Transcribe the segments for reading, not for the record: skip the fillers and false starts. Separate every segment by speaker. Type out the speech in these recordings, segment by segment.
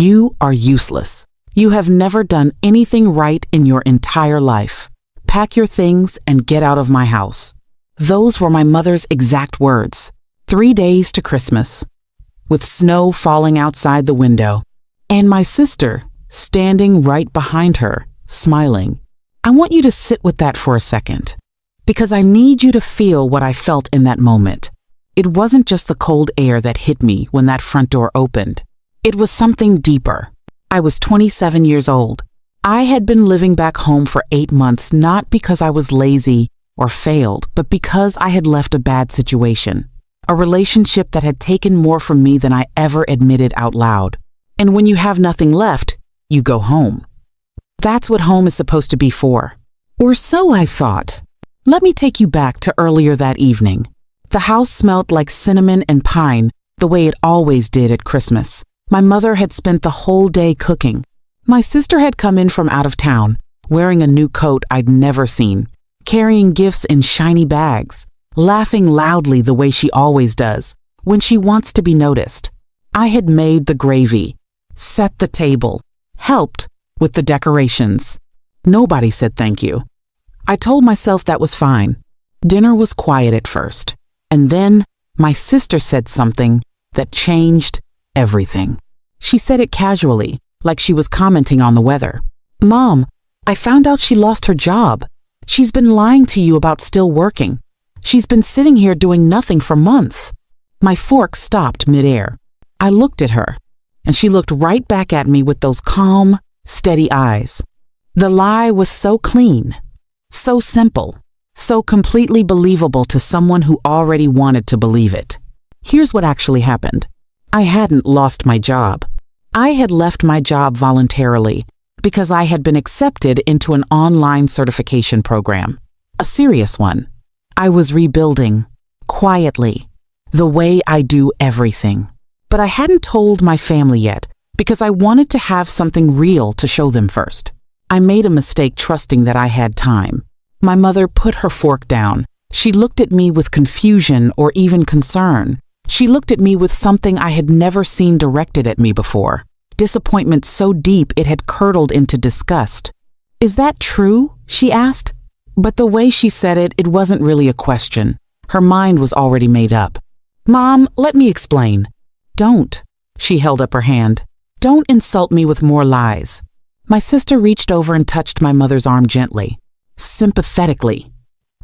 Speaker 1: You are useless. You have never done anything right in your entire life. Pack your things and get out of my house. Those were my mother's exact words. 3 days to Christmas, with snow falling outside the window, and my sister standing right behind her, smiling. I want you to sit with that for a second, because I need you to feel what I felt in that moment. It wasn't just the cold air that hit me when that front door opened. It was something deeper. I was 27 years old. I had been living back home for 8 months, not because I was lazy or failed, but because I had left a bad situation, a relationship that had taken more from me than I ever admitted out loud. And when you have nothing left, you go home. That's what home is supposed to be for. Or so I thought. Let me take you back to earlier that evening. The house smelled like cinnamon and pine, the way it always did at Christmas. My mother had spent the whole day cooking. My sister had come in from out of town, wearing a new coat I'd never seen, carrying gifts in shiny bags, laughing loudly the way she always does when she wants to be noticed. I had made the gravy, set the table, helped with the decorations. Nobody said thank you. I told myself that was fine. Dinner was quiet at first, and then my sister said something that changed everything. She said it casually, like she was commenting on the weather. "Mom, I found out she lost her job. She's been lying to you about still working. She's been sitting here doing nothing for months." My fork stopped midair. I looked at her, and she looked right back at me with those calm, steady eyes. The lie was so clean, so simple, so completely believable to someone who already wanted to believe it. Here's what actually happened. I hadn't lost my job. I had left my job voluntarily because I had been accepted into an online certification program, a serious one. I was rebuilding, quietly, the way I do everything. But I hadn't told my family yet because I wanted to have something real to show them first. I made a mistake trusting that I had time. My mother put her fork down. She looked at me with confusion or even concern. She looked at me with something I had never seen directed at me before. Disappointment so deep it had curdled into disgust. "Is that true?" she asked. But the way she said it, it wasn't really a question. Her mind was already made up. "Mom, let me explain." "Don't." She held up her hand. "Don't insult me with more lies." My sister reached over and touched my mother's arm gently, sympathetically,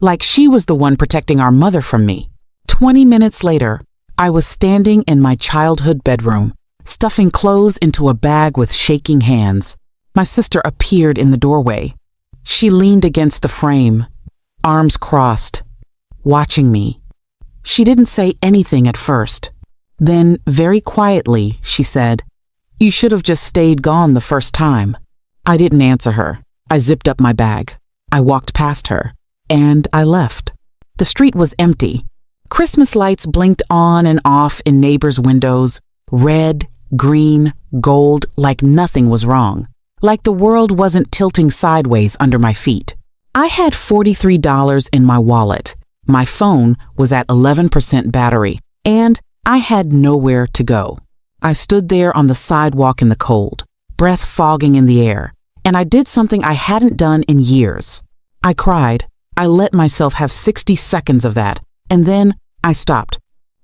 Speaker 1: like she was the one protecting our mother from me. 20 minutes later, I was standing in my childhood bedroom, stuffing clothes into a bag with shaking hands. My sister appeared in the doorway. She leaned against the frame, arms crossed, watching me. She didn't say anything at first. Then, very quietly, she said, "You should have just stayed gone the first time." I didn't answer her. I zipped up my bag. I walked past her, and I left. The street was empty. Christmas lights blinked on and off in neighbors' windows, red, green, gold, like nothing was wrong, like the world wasn't tilting sideways under my feet. I had $43 in my wallet. My phone was at 11% battery, and I had nowhere to go. I stood there on the sidewalk in the cold, breath fogging in the air, and I did something I hadn't done in years. I cried. I let myself have 60 seconds of that, and then I stopped.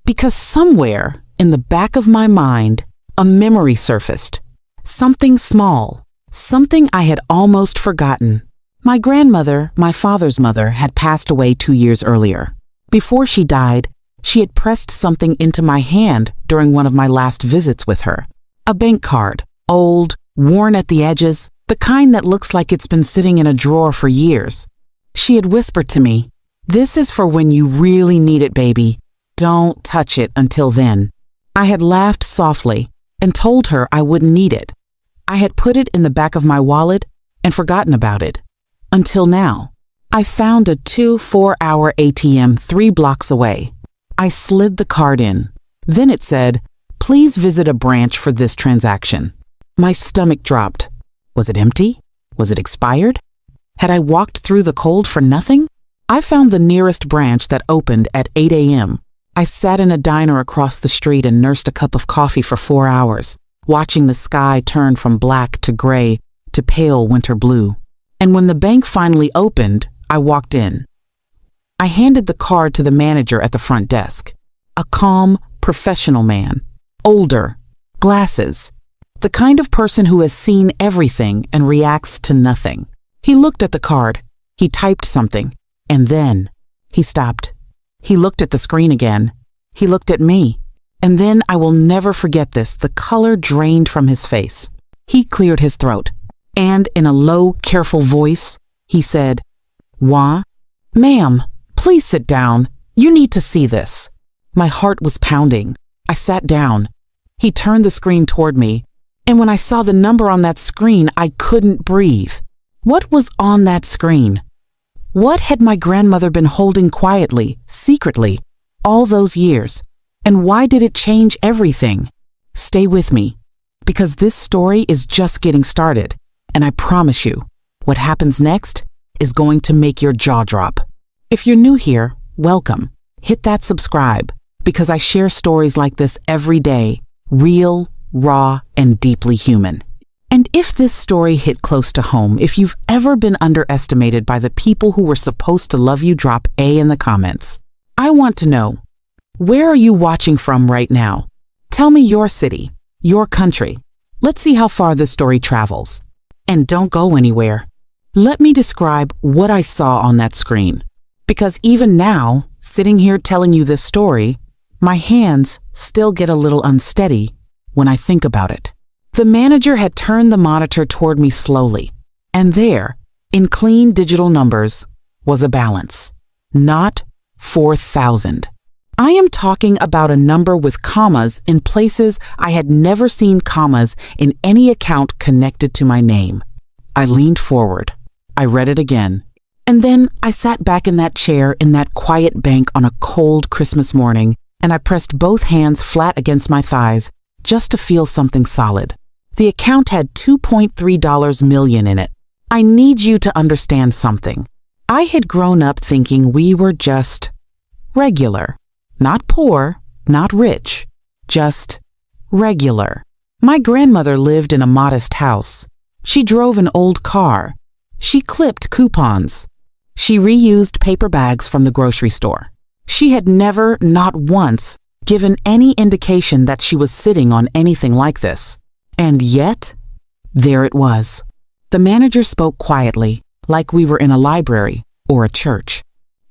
Speaker 1: Because somewhere in the back of my mind, a memory surfaced. Something small, something I had almost forgotten. My grandmother, my father's mother, had passed away 2 years earlier. Before she died, she had pressed something into my hand during one of my last visits with her. A bank card, old, worn at the edges, the kind that looks like it's been sitting in a drawer for years. She had whispered to me, "This is for when you really need it, baby. Don't touch it until then." I had laughed softly and told her I wouldn't need it. I had put it in the back of my wallet and forgotten about it. Until now. I found a 2-4-hour ATM 3 blocks away. I slid the card in. Then it said, "Please visit a branch for this transaction." My stomach dropped. Was it empty? Was it expired? Had I walked through the cold for nothing? I found the nearest branch that opened at 8 a.m. I sat in a diner across the street and nursed a cup of coffee for 4 hours. watching the sky turn from black to gray to pale winter blue. And when the bank finally opened, I walked in. I handed the card to the manager at the front desk. A calm, professional man. Older. Glasses. The kind of person who has seen everything and reacts to nothing. He looked at the card. He typed something. And then he stopped. He looked at the screen again. He looked at me. And then, I will never forget this, the color drained from his face. He cleared his throat. And in a low, careful voice, he said, "Wah? Ma'am, please sit down. You need to see this." My heart was pounding. I sat down. He turned the screen toward me. And when I saw the number on that screen, I couldn't breathe. What was on that screen? What had my grandmother been holding quietly, secretly, all those years? And why did it change everything? Stay with me, because this story is just getting started, and I promise you, what happens next is going to make your jaw drop. If you're new here, welcome. Hit that subscribe, because I share stories like this every day, real, raw, and deeply human. And if this story hit close to home, if you've ever been underestimated by the people who were supposed to love you, drop A in the comments. I want to know, where are you watching from right now? Tell me your city, your country. Let's see how far this story travels. And don't go anywhere. Let me describe what I saw on that screen. Because even now, sitting here telling you this story, my hands still get a little unsteady when I think about it. The manager had turned the monitor toward me slowly, and there, in clean digital numbers, was a balance. Not 4,000. I am talking about a number with commas in places I had never seen commas in any account connected to my name. I leaned forward. I read it again. And then I sat back in that chair in that quiet bank on a cold Christmas morning, and I pressed both hands flat against my thighs just to feel something solid. The account had $2.3 million in it. I need you to understand something. I had grown up thinking we were just regular. Not poor, not rich, just regular. My grandmother lived in a modest house. She drove an old car. She clipped coupons. She reused paper bags from the grocery store. She had never, not once, given any indication that she was sitting on anything like this. And yet, there it was. The manager spoke quietly, like we were in a library or a church.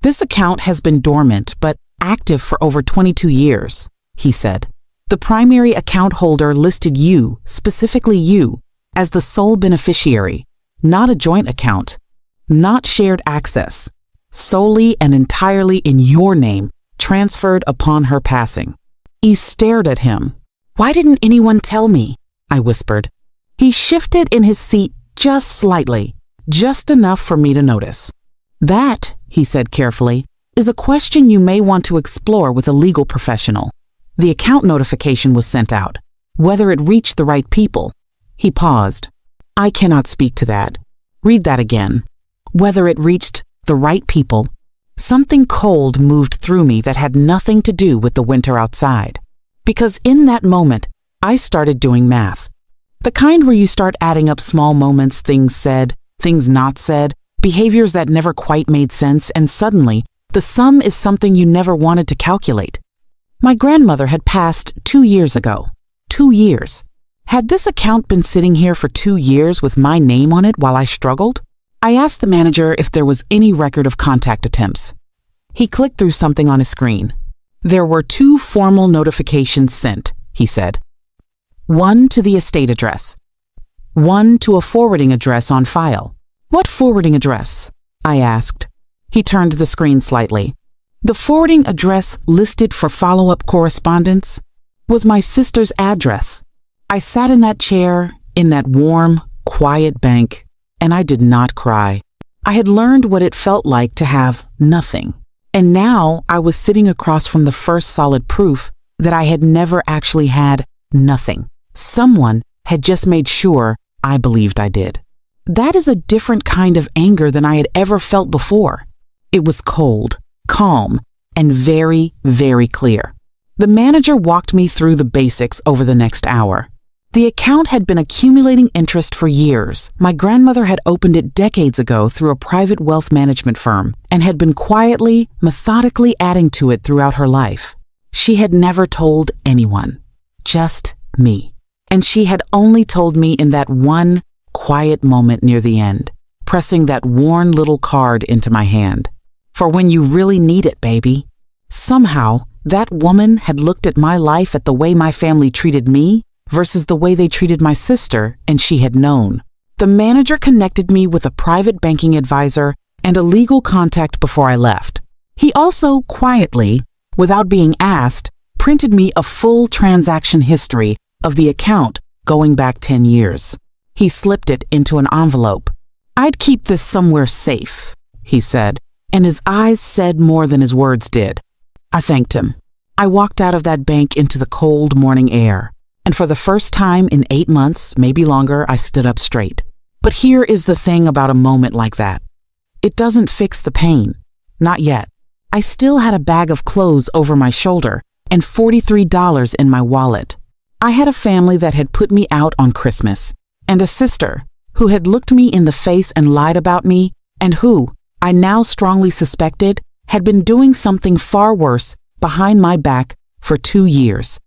Speaker 1: "This account has been dormant, but active for over 22 years, he said. "The primary account holder listed you, specifically you, as the sole beneficiary, not a joint account, not shared access, solely and entirely in your name, transferred upon her passing." He stared at him. "Why didn't anyone tell me?" I whispered. He shifted in his seat just slightly, just enough for me to notice. "That," he said carefully, "is a question you may want to explore with a legal professional. The account notification was sent out. Whether it reached the right people." He paused. "I cannot speak to that. Read that again. Whether it reached the right people." Something cold moved through me that had nothing to do with the winter outside. Because in that moment, I started doing math. The kind where you start adding up small moments, things said, things not said, behaviors that never quite made sense, and suddenly, the sum is something you never wanted to calculate. My grandmother had passed 2 years ago. 2 years. Had this account been sitting here for 2 years with my name on it while I struggled? I asked the manager if there was any record of contact attempts. He clicked through something on his screen. "There were 2 formal notifications sent," he said. "One to the estate address. One to a forwarding address on file." "What forwarding address?" I asked. He turned the screen slightly. The forwarding address listed for follow-up correspondence was my sister's address. I sat in that chair, in that warm, quiet bank, and I did not cry. I had learned what it felt like to have nothing. And now I was sitting across from the first solid proof that I had never actually had nothing. Someone had just made sure I believed I did. That is a different kind of anger than I had ever felt before. It was cold, calm, and very, very clear. The manager walked me through the basics over the next hour. The account had been accumulating interest for years. My grandmother had opened it decades ago through a private wealth management firm and had been quietly, methodically adding to it throughout her life. She had never told anyone, just me. And she had only told me in that one quiet moment near the end, pressing that worn little card into my hand. For when you really need it, baby. Somehow, that woman had looked at my life at the way my family treated me versus the way they treated my sister, and she had known. The manager connected me with a private banking advisor and a legal contact before I left. He also quietly, without being asked, printed me a full transaction history of the account going back 10 years. He slipped it into an envelope. "I'd keep this somewhere safe," he said, and his eyes said more than his words did. I thanked him. I walked out of that bank into the cold morning air. And for the first time in 8 months, maybe longer, I stood up straight. But here is the thing about a moment like that. It doesn't fix the pain. Not yet. I still had a bag of clothes over my shoulder and $43 in my wallet. I had a family that had put me out on Christmas, and a sister who had looked me in the face and lied about me, and who, I now strongly suspected, had been doing something far worse behind my back for 2 years.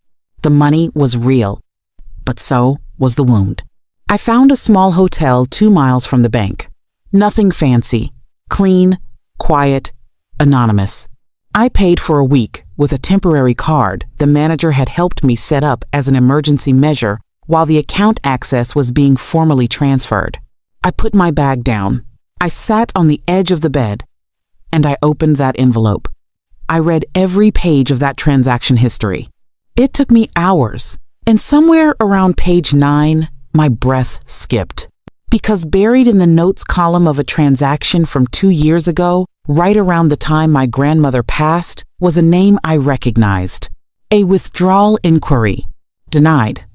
Speaker 1: The money was real, but so was the wound. I found a small hotel 2 miles from the bank. Nothing fancy, clean, quiet, anonymous. I paid for a week with a temporary card the manager had helped me set up as an emergency measure while the account access was being formally transferred. I put my bag down. I sat on the edge of the bed, and I opened that envelope. I read every page of that transaction history. It took me hours, and somewhere around page 9, my breath skipped. Because buried in the notes column of a transaction from 2 years ago, right around the time my grandmother passed, was a name I recognized. A withdrawal inquiry. Denied.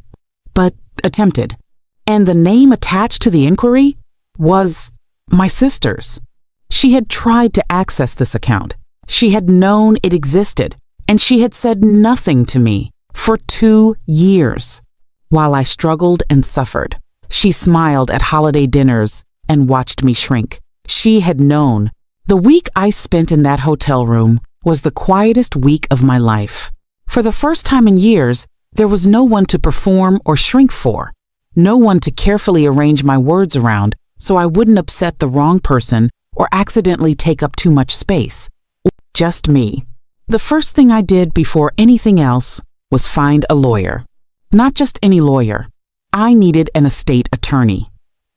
Speaker 1: But attempted. And the name attached to the inquiry was my sister's. She had tried to access this account. She had known it existed, and she had said nothing to me for 2 years. While I struggled and suffered, she smiled at holiday dinners and watched me shrink. She had known. The week I spent in that hotel room was the quietest week of my life. For the first time in years, there was no one to perform or shrink for, no one to carefully arrange my words around so I wouldn't upset the wrong person or accidentally take up too much space. Just me. The first thing I did before anything else was find a lawyer. Not just any lawyer. I needed an estate attorney.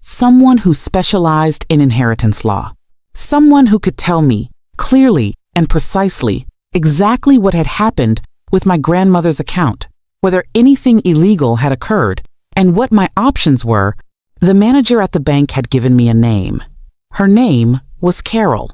Speaker 1: Someone who specialized in inheritance law. Someone who could tell me, clearly and precisely, exactly what had happened with my grandmother's account, whether anything illegal had occurred, and what my options were. The manager at the bank had given me a name. Her name was Carol.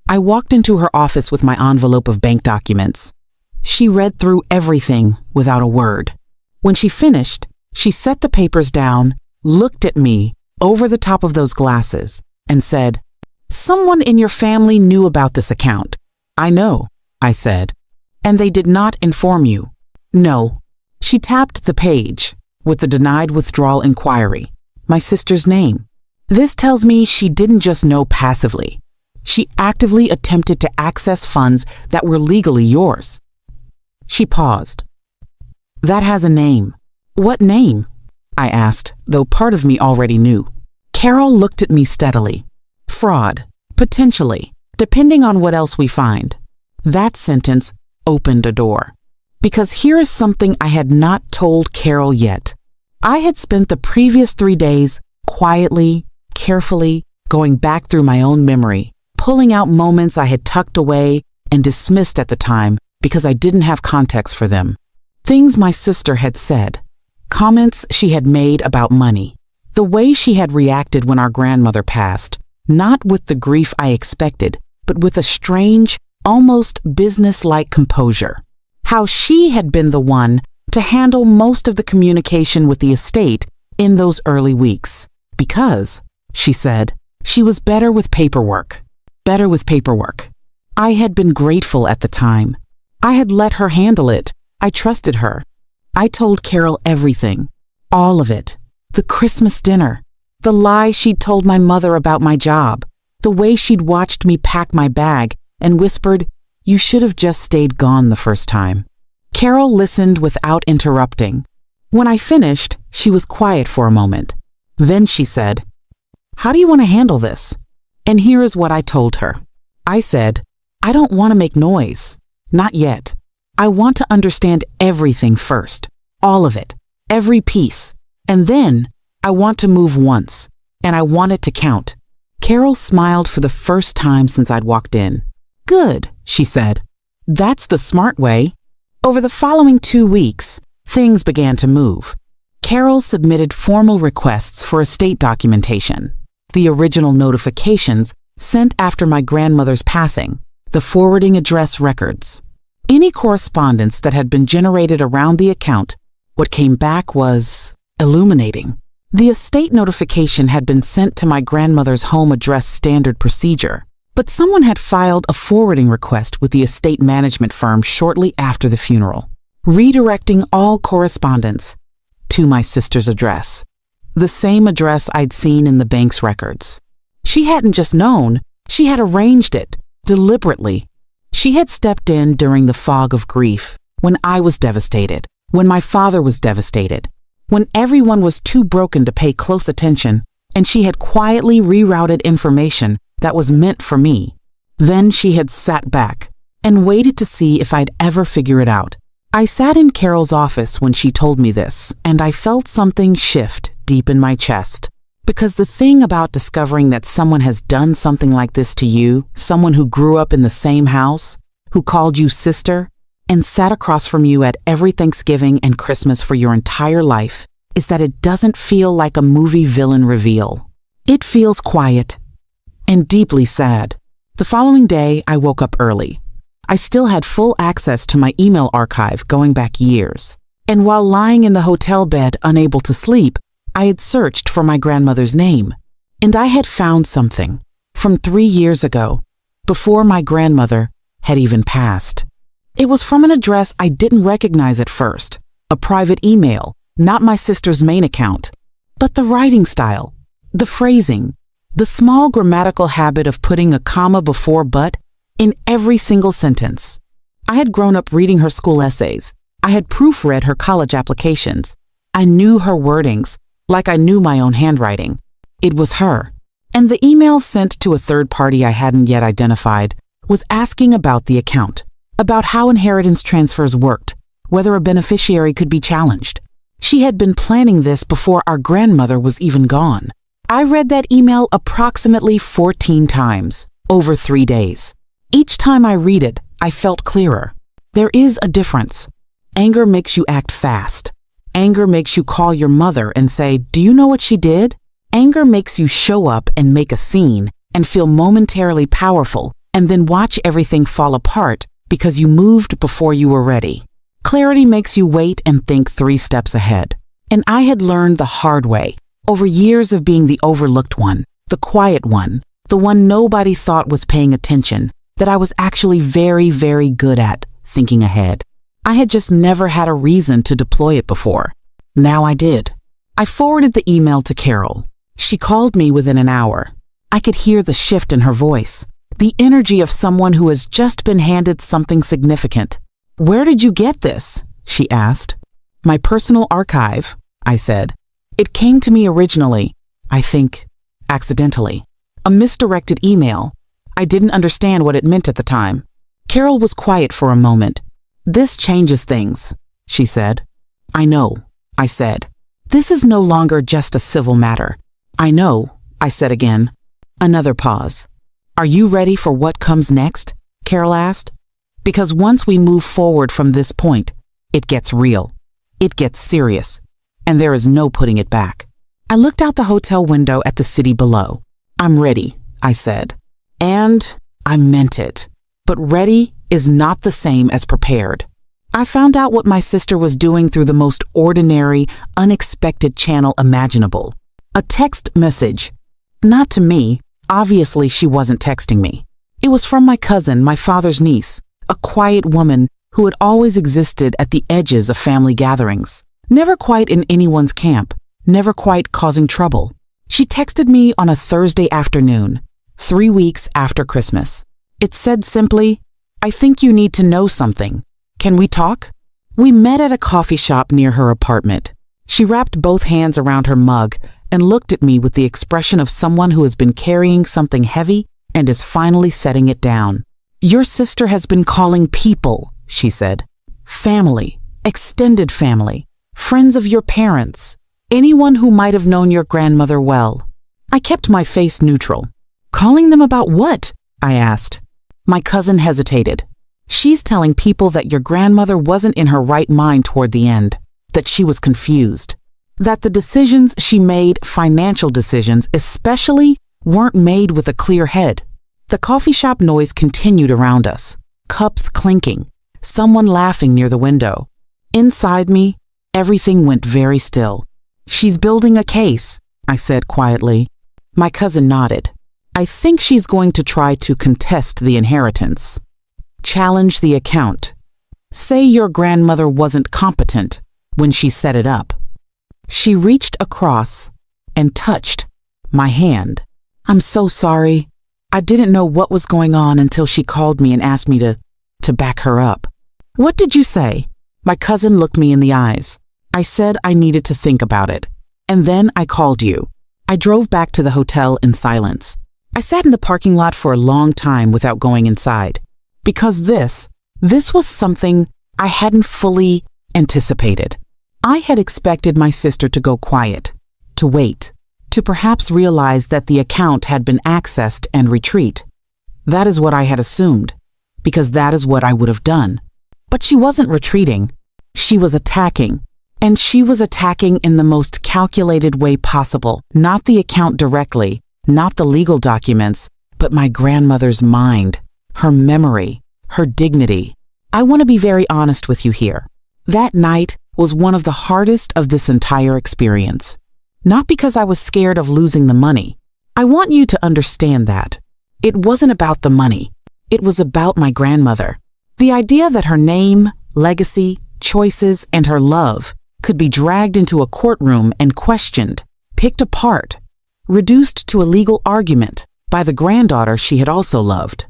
Speaker 1: I walked into her office with my envelope of bank documents. She read through everything without a word. When she finished, she set the papers down, looked at me over the top of those glasses, and said, "Someone in your family knew about this account." "I know," I said. "And they did not inform you?" "No." She tapped the page with the denied withdrawal inquiry, my sister's name. This tells me she didn't just know passively. She actively attempted to access funds that were legally yours. She paused. "That has a name." "What name?" I asked, though part of me already knew. Carol looked at me steadily. "Fraud. Potentially. Depending on what else we find." That sentence opened a door. Because here is something I had not told Carol yet. I had spent the previous 3 days quietly, carefully, going back through my own memory, pulling out moments I had tucked away and dismissed at the time because I didn't have context for them. Things my sister had said, comments she had made about money, the way she had reacted when our grandmother passed, not with the grief I expected, but with a strange, almost business-like composure. How she had been the one to handle most of the communication with the estate in those early weeks. Because, she said, she was better with paperwork. Better with paperwork. I had been grateful at the time. I had let her handle it. I trusted her. I told Carol everything. All of it. The Christmas dinner. The lie she'd told my mother about my job. The way she'd watched me pack my bag and whispered, "You should have just stayed gone the first time." Carol listened without interrupting. When I finished, she was quiet for a moment. Then she said, "How do you want to handle this?" And here is what I told her. I said, "I don't want to make noise. Not yet. I want to understand everything first. All of it. Every piece. And then I want to move once. And I want it to count." Carol smiled for the first time since I'd walked in. "Good," she said. "That's the smart way." Over the following 2 weeks, things began to move. Carol submitted formal requests for estate documentation, the original notifications sent after my grandmother's passing, the forwarding address records. Any correspondence that had been generated around the account, what came back was illuminating. The estate notification had been sent to my grandmother's home address standard procedure, but someone had filed a forwarding request with the estate management firm shortly after the funeral, redirecting all correspondence to my sister's address, the same address I'd seen in the bank's records. She hadn't just known, she had arranged it, deliberately. She had stepped in during the fog of grief, when I was devastated, when my father was devastated, when everyone was too broken to pay close attention, and she had quietly rerouted information that was meant for me. Then she had sat back and waited to see if I'd ever figure it out. I sat in Carol's office when she told me this, and I felt something shift deep in my chest. Because the thing about discovering that someone has done something like this to you, someone who grew up in the same house, who called you sister, and sat across from you at every Thanksgiving and Christmas for your entire life, is that it doesn't feel like a movie villain reveal. It feels quiet and deeply sad. The following day, I woke up early. I still had full access to my email archive going back years. And while lying in the hotel bed, unable to sleep, I had searched for my grandmother's name. And I had found something from 3 years ago, before my grandmother had even passed. It was from an address I didn't recognize at first, a private email, not my sister's main account. But the writing style, the phrasing, the small grammatical habit of putting a comma before but in every single sentence. I had grown up reading her school essays. I had proofread her college applications. I knew her wordings, like I knew my own handwriting. It was her. And the email sent to a third party I hadn't yet identified was asking about the account, about how inheritance transfers worked, whether a beneficiary could be challenged. She had been planning this before our grandmother was even gone. I read that email approximately 14 times, over 3 days. Each time I read it, I felt clearer. There is a difference. Anger makes you act fast. Anger makes you call your mother and say, "Do you know what she did?" Anger makes you show up and make a scene and feel momentarily powerful and then watch everything fall apart because you moved before you were ready. Clarity makes you wait and think 3 steps ahead. And I had learned the hard way, over years of being the overlooked one, the quiet one, the one nobody thought was paying attention, that I was actually very, very good at thinking ahead. I had just never had a reason to deploy it before. Now I did. I forwarded the email to Carol. She called me within an hour. I could hear the shift in her voice, the energy of someone who has just been handed something significant. "Where did you get this?" she asked. "My personal archive," I said. "It came to me originally, I think, accidentally. A misdirected email. I didn't understand what it meant at the time." Carol was quiet for a moment. "This changes things," she said. "I know," I said. "This is no longer just a civil matter." "I know," I said again. Another pause. "Are you ready for what comes next?" Carol asked. "Because once we move forward from this point, it gets real. It gets serious. And there is no putting it back." I looked out the hotel window at the city below. "I'm ready," I said. And I meant it. But ready is not the same as prepared. I found out what my sister was doing through the most ordinary, unexpected channel imaginable. A text message. Not to me. Obviously, she wasn't texting me. It was from my cousin, my father's niece, a quiet woman who had always existed at the edges of family gatherings. Never quite in anyone's camp, never quite causing trouble. She texted me on a Thursday afternoon, 3 weeks after Christmas. It said simply, "I think you need to know something. Can we talk?" We met at a coffee shop near her apartment. She wrapped both hands around her mug and looked at me with the expression of someone who has been carrying something heavy and is finally setting it down. "Your sister has been calling people," she said. "Family, extended family, friends of your parents, anyone who might have known your grandmother well." I kept my face neutral. "Calling them about what?" I asked. My cousin hesitated. "She's telling people that your grandmother wasn't in her right mind toward the end, that she was confused, that the decisions she made, financial decisions especially, weren't made with a clear head." The coffee shop noise continued around us, cups clinking, someone laughing near the window. Inside me, everything went very still. "She's building a case," I said quietly. My cousin nodded. "I think she's going to try to contest the inheritance. Challenge the account. Say your grandmother wasn't competent when she set it up." She reached across and touched my hand. "I'm so sorry. I didn't know what was going on until she called me and asked me to back her up." "What did you say?" My cousin looked me in the eyes. "I said I needed to think about it. And then I called you." I drove back to the hotel in silence. I sat in the parking lot for a long time without going inside. Because this was something I hadn't fully anticipated. I had expected my sister to go quiet, to wait, to perhaps realize that the account had been accessed and retreat. That is what I had assumed, because that is what I would have done. But she wasn't retreating. She was attacking. And she was attacking in the most calculated way possible. Not the account directly, not the legal documents, but my grandmother's mind, her memory, her dignity. I want to be very honest with you here. That night was one of the hardest of this entire experience. Not because I was scared of losing the money. I want you to understand that. It wasn't about the money. It was about my grandmother. The idea that her name, legacy, choices, and her love could be dragged into a courtroom and questioned, picked apart, reduced to a legal argument by the granddaughter she had also loved.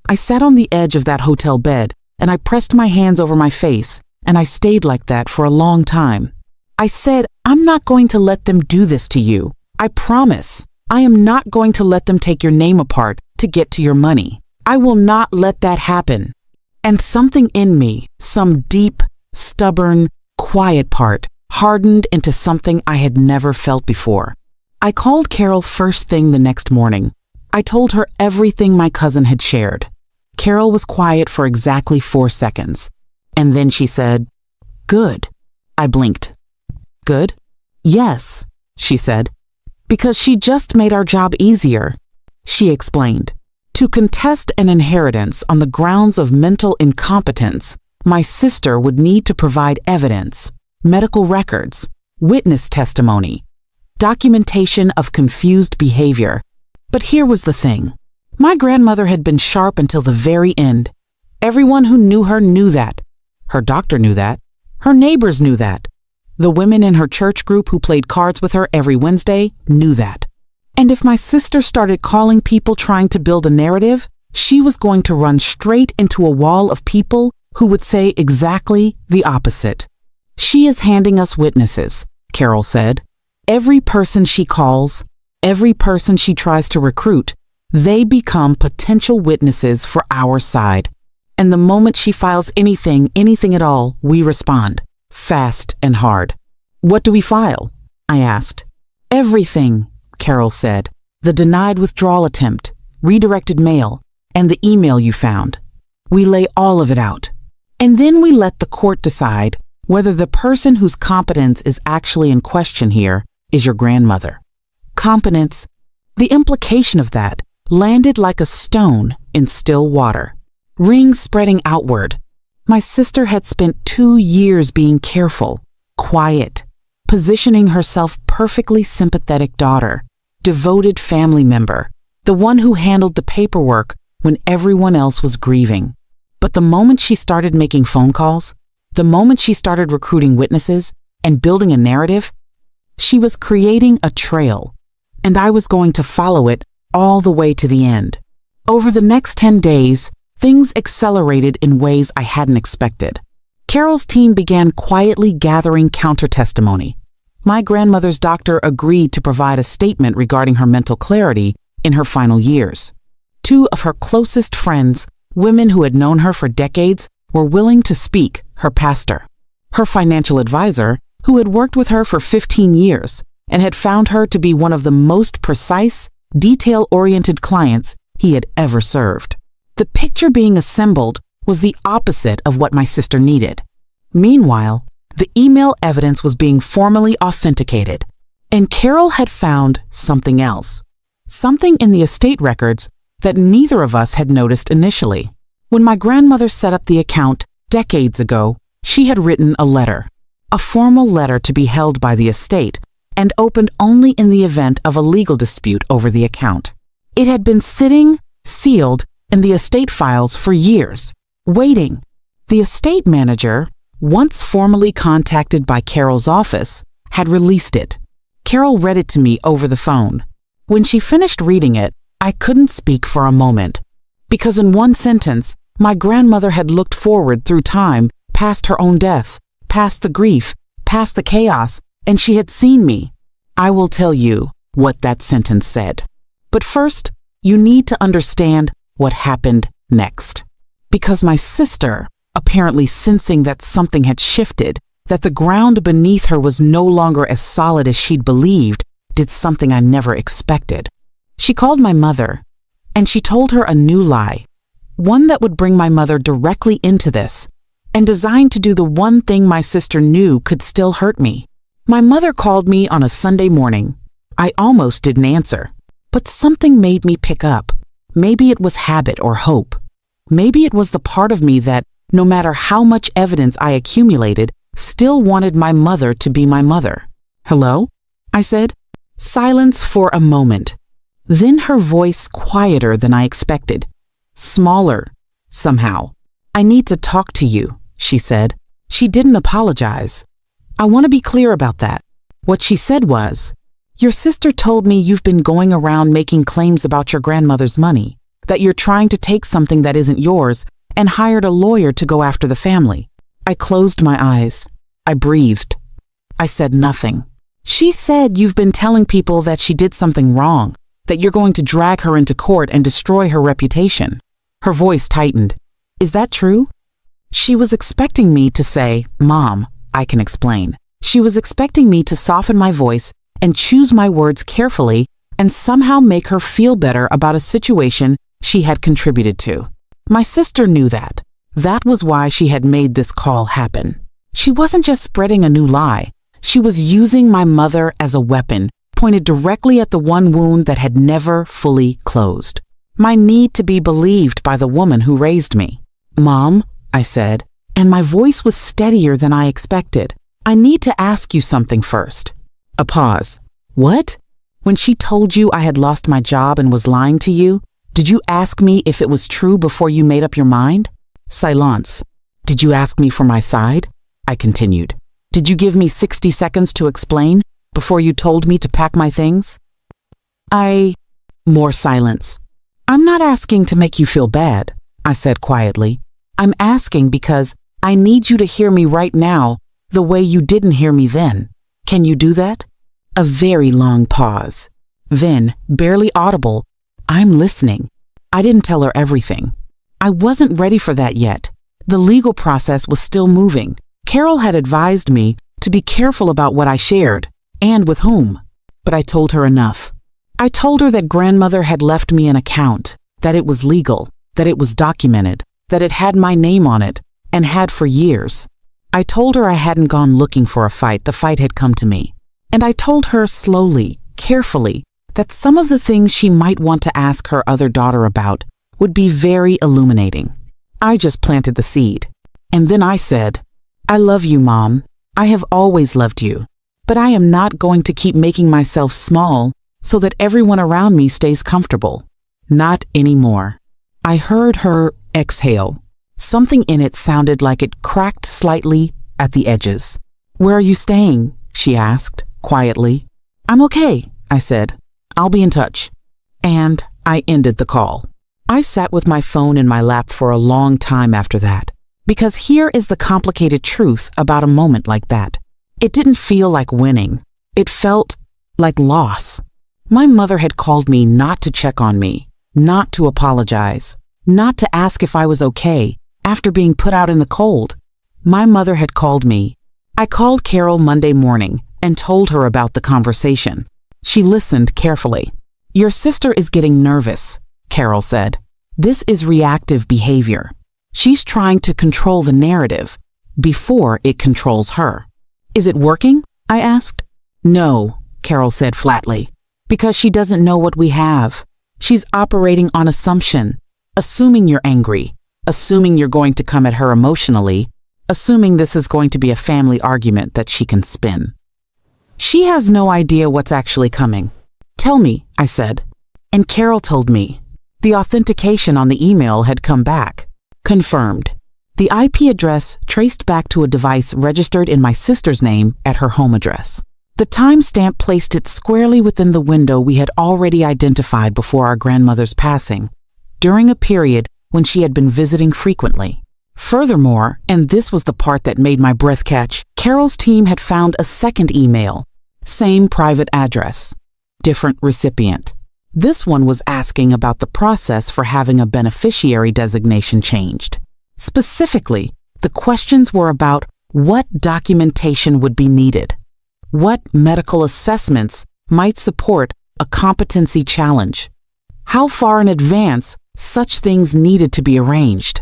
Speaker 1: I sat on the edge of that hotel bed and I pressed my hands over my face, and I stayed like that for a long time. I said, "I'm not going to let them do this to you. I promise. I am not going to let them take your name apart to get to your money. I will not let that happen." And something in me, some deep, stubborn, quiet part, hardened into something I had never felt before. I called Carol first thing the next morning. I told her everything my cousin had shared. Carol was quiet for exactly 4 seconds. And then she said, "Good." I blinked. "Good?" "Yes," she said. "Because she just made our job easier." She explained. To contest an inheritance on the grounds of mental incompetence, my sister would need to provide evidence, medical records, witness testimony, documentation of confused behavior. But here was the thing. My grandmother had been sharp until the very end. Everyone who knew her knew that. Her doctor knew that. Her neighbors knew that. The women in her church group who played cards with her every Wednesday knew that. And if my sister started calling people trying to build a narrative, she was going to run straight into a wall of people who would say exactly the opposite. "She is handing us witnesses," Carol said. "Every person she calls, every person she tries to recruit, they become potential witnesses for our side. And the moment she files anything at all, we respond, fast and hard." "What do we file?" I asked. "Everything," Carol said. "The denied withdrawal attempt, redirected mail, and the email you found. We lay all of it out. And then we let the court decide whether the person whose competence is actually in question here is your grandmother." Competence, the implication of that, landed like a stone in still water. Rings spreading outward. My sister had spent 2 years being careful, quiet, positioning herself perfectly sympathetic daughter, devoted family member, the one who handled the paperwork when everyone else was grieving. But the moment she started making phone calls, the moment she started recruiting witnesses, and building a narrative. She was creating a trail, and I was going to follow it all the way to the end. Over the next 10 days, things accelerated in ways I hadn't expected. Carol's team began quietly gathering counter-testimony. My grandmother's doctor agreed to provide a statement regarding her mental clarity in her final years. 2 of her closest friends, women who had known her for decades, were willing to speak, her pastor. Her financial advisor, who had worked with her for 15 years and had found her to be one of the most precise, detail-oriented clients he had ever served. The picture being assembled was the opposite of what my sister needed. Meanwhile, the email evidence was being formally authenticated, and Carol had found something else. Something in the estate records that neither of us had noticed initially. When my grandmother set up the account decades ago, she had written a letter, a formal letter to be held by the estate and opened only in the event of a legal dispute over the account. It had been sitting, sealed, in the estate files for years, waiting. The estate manager, once formally contacted by Carol's office, had released it. Carol read it to me over the phone. When she finished reading it, I couldn't speak for a moment, because in one sentence, my grandmother had looked forward through time, past her own death, past the grief, past the chaos, and she had seen me. I will tell you what that sentence said. But first, you need to understand what happened next. Because my sister, apparently sensing that something had shifted, that the ground beneath her was no longer as solid as she'd believed, did something I never expected. She called my mother, and she told her a new lie, one that would bring my mother directly into this, and designed to do the one thing my sister knew could still hurt me. My mother called me on a Sunday morning. I almost didn't answer, but something made me pick up. Maybe it was habit or hope. Maybe it was the part of me that, no matter how much evidence I accumulated, still wanted my mother to be my mother. "Hello?" I said. Silence for a moment. Then her voice quieter than I expected. Smaller, somehow. "I need to talk to you," she said. She didn't apologize. I want to be clear about that. What she said was, "Your sister told me you've been going around making claims about your grandmother's money, that you're trying to take something that isn't yours and hired a lawyer to go after the family." I closed my eyes. I breathed. I said nothing. "She said you've been telling people that she did something wrong, that you're going to drag her into court and destroy her reputation." Her voice tightened. "Is that true?" She was expecting me to say, "Mom, I can explain." She was expecting me to soften my voice and choose my words carefully and somehow make her feel better about a situation she had contributed to. My sister knew that. That was why she had made this call happen. She wasn't just spreading a new lie. She was using my mother as a weapon, pointed directly at the one wound that had never fully closed. My need to be believed by the woman who raised me. "Mom," I said, and my voice was steadier than I expected. "I need to ask you something first." A pause. "What?" "When she told you I had lost my job and was lying to you, did you ask me if it was true before you made up your mind?" Silence. "Did you ask me for my side?" I continued. "Did you give me 60 seconds to explain before you told me to pack my things?" More silence. "I'm not asking to make you feel bad," I said quietly. "I'm asking because I need you to hear me right now the way you didn't hear me then. Can you do that?" A very long pause. Then, barely audible, "I'm listening." I didn't tell her everything. I wasn't ready for that yet. The legal process was still moving. Carol had advised me to be careful about what I shared, and with whom. But I told her enough. I told her that grandmother had left me an account, that it was legal, that it was documented, that it had my name on it, and had for years. I told her I hadn't gone looking for a fight, the fight had come to me. And I told her slowly, carefully, that some of the things she might want to ask her other daughter about would be very illuminating. I just planted the seed. And then I said, "I love you, Mom. I have always loved you. But I am not going to keep making myself small so that everyone around me stays comfortable. Not anymore." I heard her exhale. Something in it sounded like it cracked slightly at the edges. "Where are you staying?" she asked, quietly. "I'm okay," I said. "I'll be in touch." And I ended the call. I sat with my phone in my lap for a long time after that, because here is the complicated truth about a moment like that. It didn't feel like winning. It felt like loss. My mother had called me not to check on me, not to apologize, not to ask if I was okay after being put out in the cold. My mother had called me. I called Carol Monday morning and told her about the conversation. She listened carefully. "Your sister is getting nervous," Carol said. "This is reactive behavior. She's trying to control the narrative before it controls her." "Is it working?" I asked. "No," Carol said flatly, "because she doesn't know what we have. She's operating on assumption, assuming you're angry, assuming you're going to come at her emotionally, assuming this is going to be a family argument that she can spin. She has no idea what's actually coming." "Tell me," I said. And Carol told me. The authentication on the email had come back. Confirmed. The IP address traced back to a device registered in my sister's name at her home address. The timestamp placed it squarely within the window we had already identified before our grandmother's passing, during a period when she had been visiting frequently. Furthermore, and this was the part that made my breath catch, Carol's team had found a second email, same private address, different recipient. This one was asking about the process for having a beneficiary designation changed. Specifically, the questions were about what documentation would be needed, what medical assessments might support a competency challenge, how far in advance such things needed to be arranged.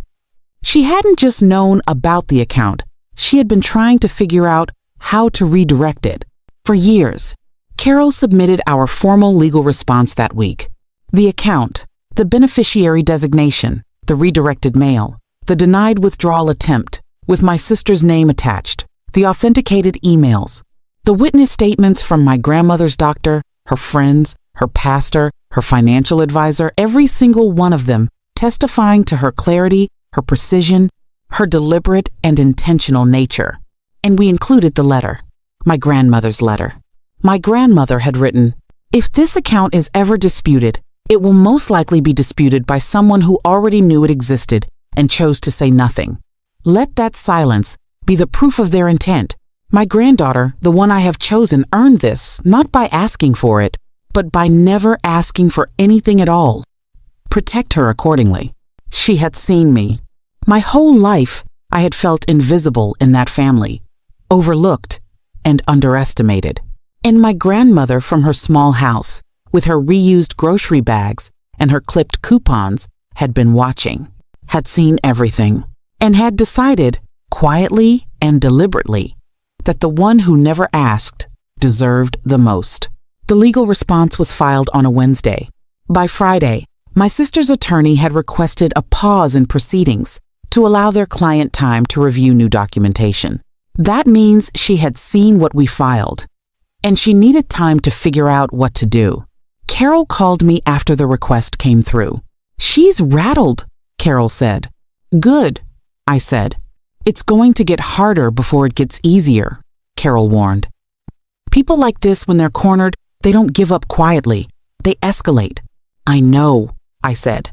Speaker 1: She hadn't just known about the account, she had been trying to figure out how to redirect it. For years, Carol submitted our formal legal response that week. The account, the beneficiary designation, the redirected mail, the denied withdrawal attempt, with my sister's name attached, the authenticated emails, the witness statements from my grandmother's doctor, her friends, her pastor, her financial advisor, every single one of them testifying to her clarity, her precision, her deliberate and intentional nature. And we included the letter, my grandmother's letter. My grandmother had written, "If this account is ever disputed, it will most likely be disputed by someone who already knew it existed and chose to say nothing. Let that silence be the proof of their intent. My granddaughter, the one I have chosen, earned this, not by asking for it, but by never asking for anything at all. Protect her accordingly." She had seen me. My whole life, I had felt invisible in that family, overlooked and underestimated. And my grandmother from her small house, with her reused grocery bags and her clipped coupons, had been watching, had seen everything, and had decided, quietly and deliberately, that the one who never asked deserved the most. The legal response was filed on a Wednesday. By Friday, my sister's attorney had requested a pause in proceedings to allow their client time to review new documentation. That means she had seen what we filed, and she needed time to figure out what to do. Carol called me after the request came through. "She's rattled," Carol said. "Good," I said. "It's going to get harder before it gets easier," Carol warned. "People like this, when they're cornered, they don't give up quietly. They escalate." "I know," I said.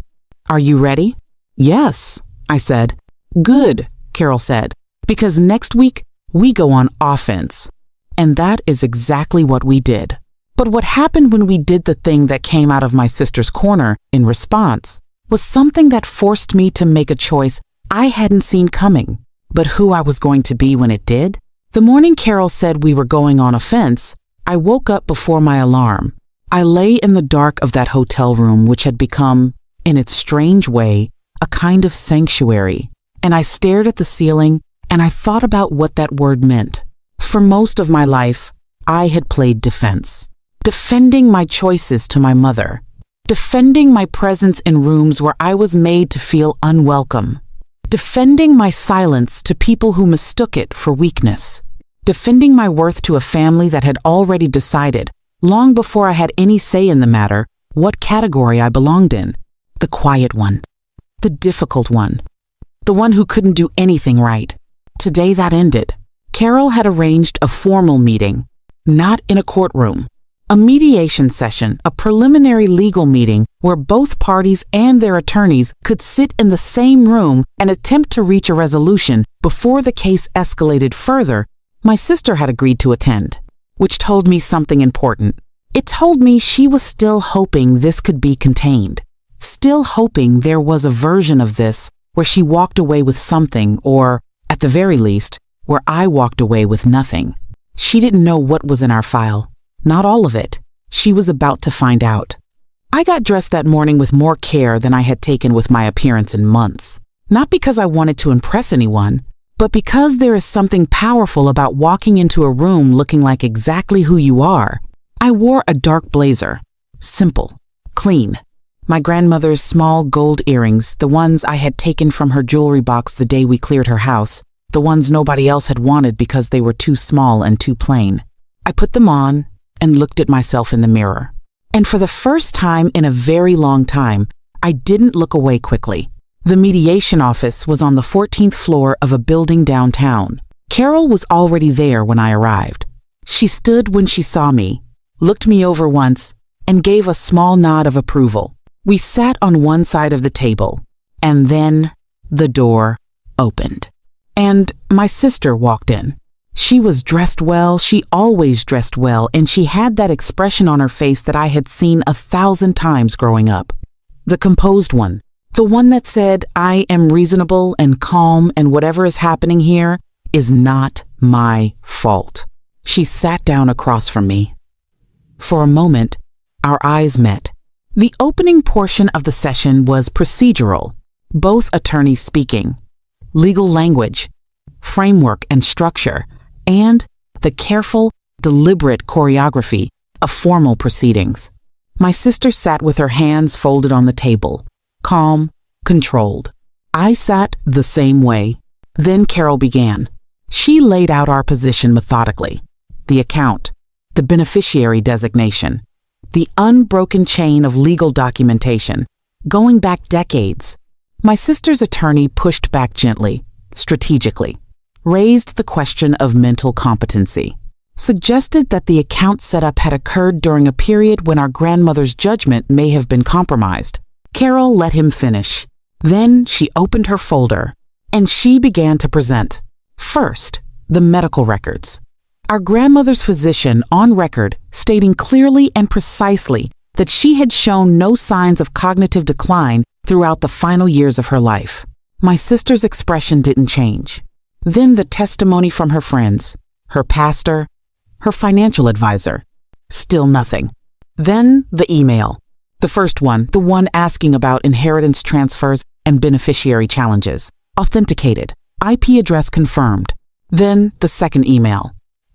Speaker 1: "Are you ready?" "Yes," I said. "Good," Carol said, "because next week we go on offense." And that is exactly what we did. But what happened when we did the thing that came out of my sister's corner in response was something that forced me to make a choice I hadn't seen coming, but who I was going to be when it did. The morning Carol said we were going on offense, I woke up before my alarm. I lay in the dark of that hotel room, which had become, in its strange way, a kind of sanctuary, and I stared at the ceiling and I thought about what that word meant. For most of my life, I had played defense, defending my choices to my mother, defending my presence in rooms where I was made to feel unwelcome, defending my silence to people who mistook it for weakness, defending my worth to a family that had already decided, long before I had any say in the matter, what category I belonged in. The quiet one, the difficult one, the one who couldn't do anything right. Today that ended. Carol had arranged a formal meeting, not in a courtroom. A mediation session, a preliminary legal meeting where both parties and their attorneys could sit in the same room and attempt to reach a resolution before the case escalated further. My sister had agreed to attend, which told me something important. It told me she was still hoping this could be contained, still hoping there was a version of this where she walked away with something, or, at the very least, where I walked away with nothing. She didn't know what was in our file. Not all of it. She was about to find out. I got dressed that morning with more care than I had taken with my appearance in months. Not because I wanted to impress anyone, but because there is something powerful about walking into a room looking like exactly who you are. I wore a dark blazer. Simple. Clean. My grandmother's small gold earrings, the ones I had taken from her jewelry box the day we cleared her house, the ones nobody else had wanted because they were too small and too plain. I put them on and looked at myself in the mirror. And for the first time in a very long time, I didn't look away quickly. The mediation office was on the 14th floor of a building downtown. Carol was already there when I arrived. She stood when she saw me, looked me over once, and gave a small nod of approval. We sat on one side of the table, and then the door opened. And my sister walked in. She was dressed well, she always dressed well, and she had that expression on her face that I had seen 1,000 times growing up. The composed one, the one that said, I am reasonable and calm and whatever is happening here is not my fault. She sat down across from me. For a moment, our eyes met. The opening portion of the session was procedural, both attorneys speaking, legal language, framework and structure, and the careful, deliberate choreography of formal proceedings. My sister sat with her hands folded on the table, calm, controlled. I sat the same way. Then Carol began. She laid out our position methodically. The account, the beneficiary designation, the unbroken chain of legal documentation, going back decades. My sister's attorney pushed back gently, strategically, raised the question of mental competency, suggested that the account setup had occurred during a period when our grandmother's judgment may have been compromised. Carol let him finish. Then she opened her folder, and she began to present. First, the medical records. Our grandmother's physician on record stating clearly and precisely that she had shown no signs of cognitive decline throughout the final years of her life. My sister's expression didn't change. Then the testimony from her friends, her pastor, her financial advisor. Still nothing. Then the email. The first one, the one asking about inheritance transfers and beneficiary challenges. Authenticated. IP address confirmed. Then the second email.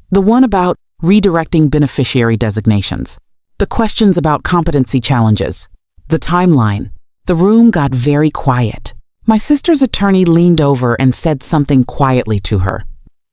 Speaker 1: The one about redirecting beneficiary designations. The questions about competency challenges. The timeline. The room got very quiet. My sister's attorney leaned over and said something quietly to her.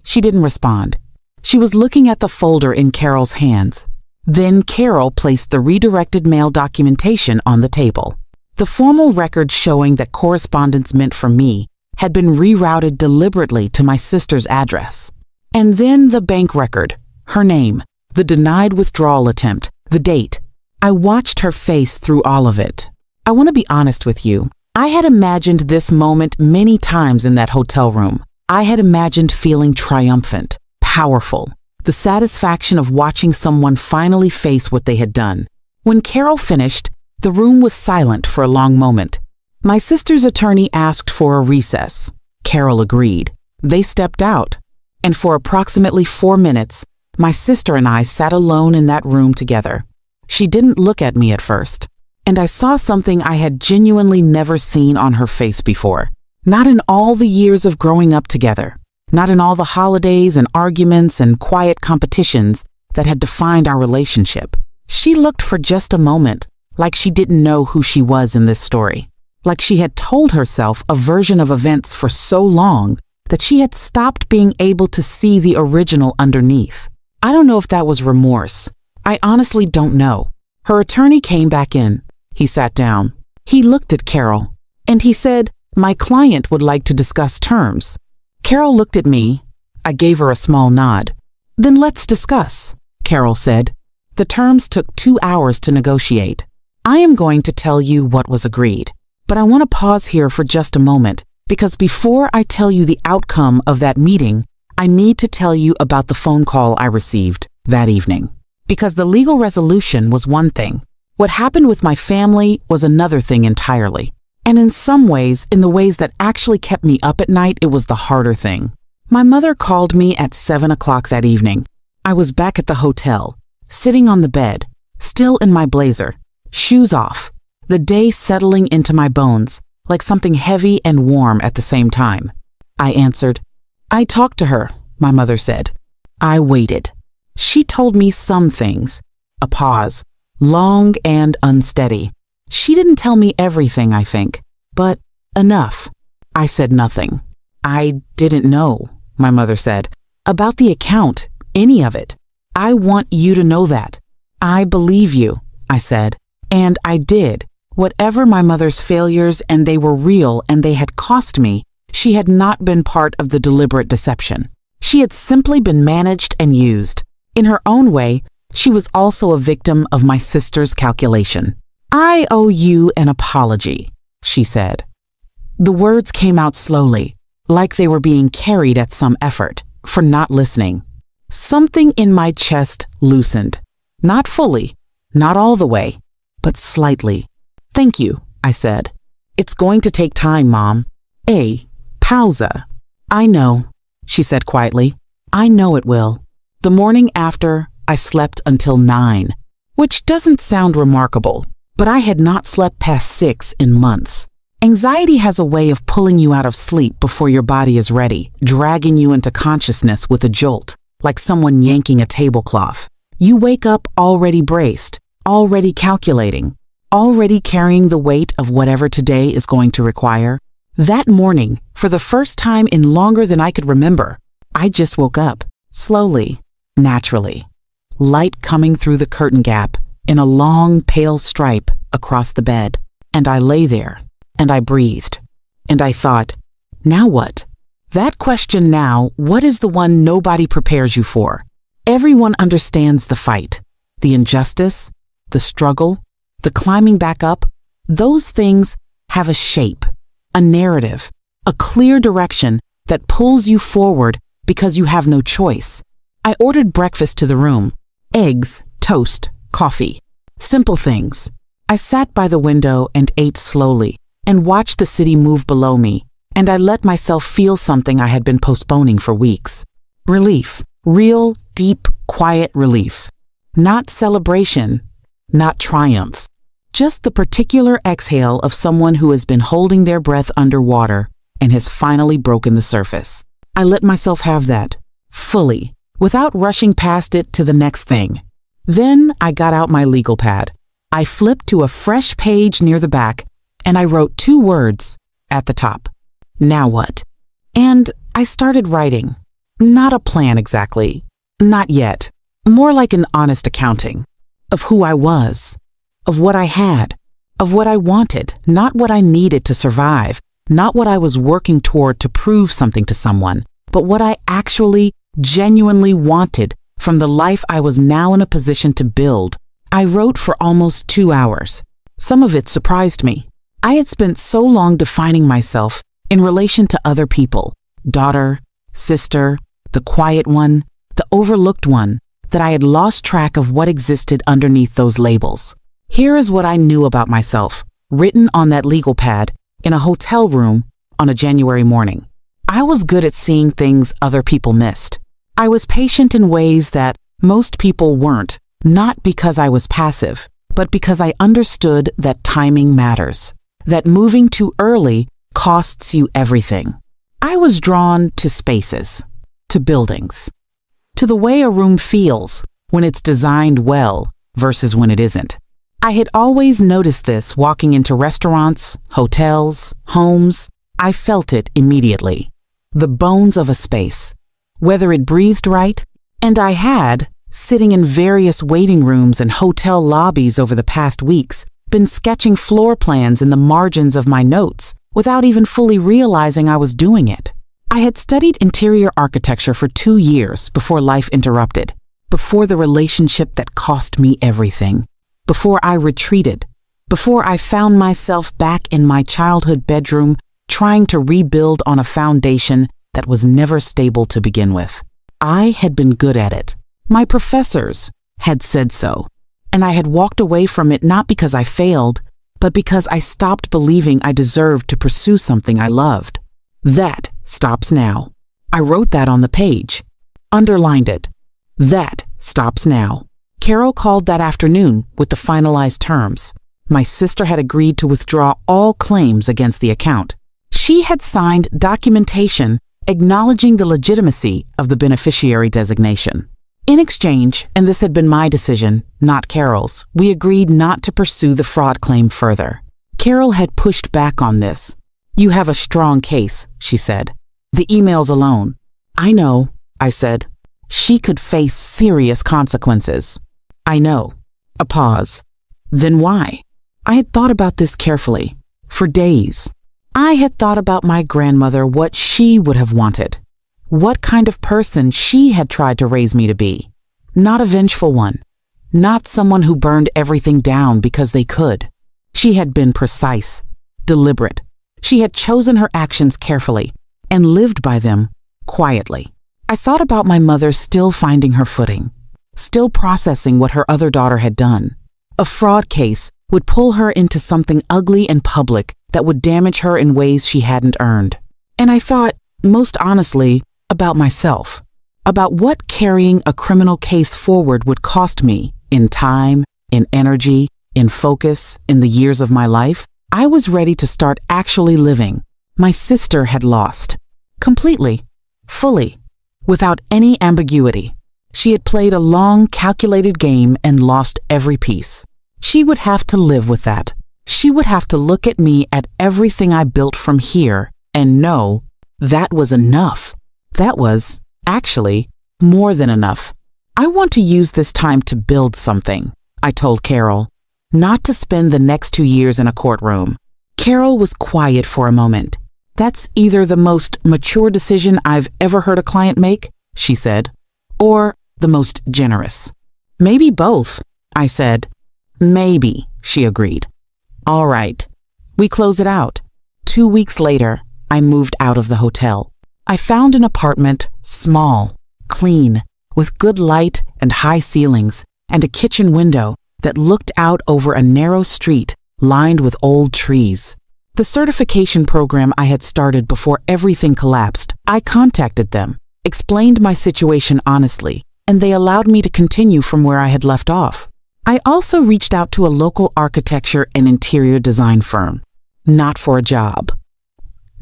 Speaker 1: She didn't respond. She was looking at the folder in Carol's hands. Then Carol placed the redirected mail documentation on the table. The formal record showing that correspondence meant for me had been rerouted deliberately to my sister's address. And then the bank record, her name, the denied withdrawal attempt, the date. I watched her face through all of it. I want to be honest with you. I had imagined this moment many times in that hotel room. I had imagined feeling triumphant, powerful, the satisfaction of watching someone finally face what they had done. When Carol finished, the room was silent for a long moment. My sister's attorney asked for a recess. Carol agreed. They stepped out, and for approximately 4 minutes, my sister and I sat alone in that room together. She didn't look at me at first, and I saw something I had genuinely never seen on her face before. Not in all the years of growing up together, not in all the holidays and arguments and quiet competitions that had defined our relationship. She looked for just a moment like she didn't know who she was in this story, like she had told herself a version of events for so long that she had stopped being able to see the original underneath. I don't know if that was remorse. I honestly don't know. Her attorney came back in. He sat down. He looked at Carol, and he said, "My client would like to discuss terms." Carol looked at me. I gave her a small nod. Then let's discuss, Carol said. The terms took 2 hours to negotiate. I am going to tell you what was agreed, but I want to pause here for just a moment, because before I tell you the outcome of that meeting, I need to tell you about the phone call I received that evening. Because the legal resolution was one thing. What happened with my family was another thing entirely. And in some ways, in the ways that actually kept me up at night, it was the harder thing. My mother called me at 7 o'clock that evening. I was back at the hotel, sitting on the bed, still in my blazer, shoes off, the day settling into my bones, like something heavy and warm at the same time. I answered. I talked to her, my mother said. I waited. She told me some things. A pause, long and unsteady. She didn't tell me everything, I think, but enough. I said nothing. I didn't know, my mother said, about the account, any of it. I want you to know that. I believe you, I said, and I did. Whatever my mother's failures, and they were real and they had cost me, she had not been part of the deliberate deception. She had simply been managed and used. In her own way, she was also a victim of my sister's calculation. I owe you an apology, she said. The words came out slowly, like they were being carried at some effort, for not listening. Something in my chest loosened. Not fully, not all the way, but slightly. Thank you, I said. It's going to take time, Mom. Pausa. I know, she said quietly. I know it will. The morning after, I slept until 9, which doesn't sound remarkable, but I had not slept past 6 in months. Anxiety has a way of pulling you out of sleep before your body is ready, dragging you into consciousness with a jolt, like someone yanking a tablecloth. You wake up already braced, already calculating, already carrying the weight of whatever today is going to require. That morning, for the first time in longer than I could remember, I just woke up, slowly, naturally. Light coming through the curtain gap in a long, pale stripe across the bed. And I lay there, and I breathed. And I thought, now what? That question now, what is the one nobody prepares you for? Everyone understands the fight, the injustice, the struggle, the climbing back up. Those things have a shape, a narrative, a clear direction that pulls you forward because you have no choice. I ordered breakfast to the room. Eggs, toast, coffee. Simple things. I sat by the window and ate slowly and watched the city move below me, and I let myself feel something I had been postponing for weeks. Relief. Real, deep, quiet relief. Not celebration, not triumph. Just the particular exhale of someone who has been holding their breath underwater and has finally broken the surface. I let myself have that, fully, without rushing past it to the next thing. Then I got out my legal pad. I flipped to a fresh page near the back, and I wrote 2 words at the top. Now what? And I started writing. Not a plan exactly. Not yet. More like an honest accounting. Of who I was. Of what I had. Of what I wanted, not what I needed to survive. Not what I was working toward to prove something to someone, but what I actually, genuinely wanted from the life I was now in a position to build. I wrote for almost 2 hours. Some of it surprised me. I had spent so long defining myself in relation to other people, daughter, sister, the quiet one, the overlooked one, that I had lost track of what existed underneath those labels. Here is what I knew about myself, written on that legal pad in a hotel room on a January morning. I was good at seeing things other people missed. I was patient in ways that most people weren't, not because I was passive, but because I understood that timing matters, that moving too early costs you everything. I was drawn to spaces, to buildings, to the way a room feels when it's designed well versus when it isn't. I had always noticed this walking into restaurants, hotels, homes. I felt it immediately. The bones of a space, whether it breathed right, and I had, sitting in various waiting rooms and hotel lobbies over the past weeks, been sketching floor plans in the margins of my notes without even fully realizing I was doing it. I had studied interior architecture for 2 years before life interrupted, before the relationship that cost me everything, before I retreated, before I found myself back in my childhood bedroom trying to rebuild on a foundation that was never stable to begin with. I had been good at it. My professors had said so, and I had walked away from it not because I failed, but because I stopped believing I deserved to pursue something I loved. That stops now. I wrote that on the page, underlined it. That stops now. Carol called that afternoon with the finalized terms. My sister had agreed to withdraw all claims against the account. She had signed documentation acknowledging the legitimacy of the beneficiary designation. In exchange, and this had been my decision, not Carol's, we agreed not to pursue the fraud claim further. Carol had pushed back on this. "You have a strong case," she said. "The emails alone." "I know," I said. "She could face serious consequences." "I know." A pause. "Then why?" I had thought about this carefully. For days. I had thought about my grandmother, what she would have wanted. What kind of person she had tried to raise me to be. Not a vengeful one. Not someone who burned everything down because they could. She had been precise, deliberate. She had chosen her actions carefully and lived by them quietly. I thought about my mother still finding her footing, still processing what her other daughter had done. A fraud case would pull her into something ugly and public that would damage her in ways she hadn't earned. And I thought, most honestly, about myself, about what carrying a criminal case forward would cost me in time, in energy, in focus, in the years of my life. I was ready to start actually living. My sister had lost. Completely. Fully. Without any ambiguity. She had played a long, calculated game and lost every piece. She would have to live with that. She would have to look at me, at everything I built from here, and know that was enough. That was, actually, more than enough. "I want to use this time to build something," I told Carol, "not to spend the next 2 years in a courtroom." Carol was quiet for a moment. "That's either the most mature decision I've ever heard a client make," she said, "or the most generous." "Maybe both," I said. "Maybe," she agreed. "All right." We close it out. 2 weeks later, I moved out of the hotel. I found an apartment, small, clean, with good light and high ceilings, and a kitchen window that looked out over a narrow street lined with old trees. The certification program I had started before everything collapsed. I contacted them, explained my situation honestly, and they allowed me to continue from where I had left off. I also reached out to a local architecture and interior design firm. Not for a job.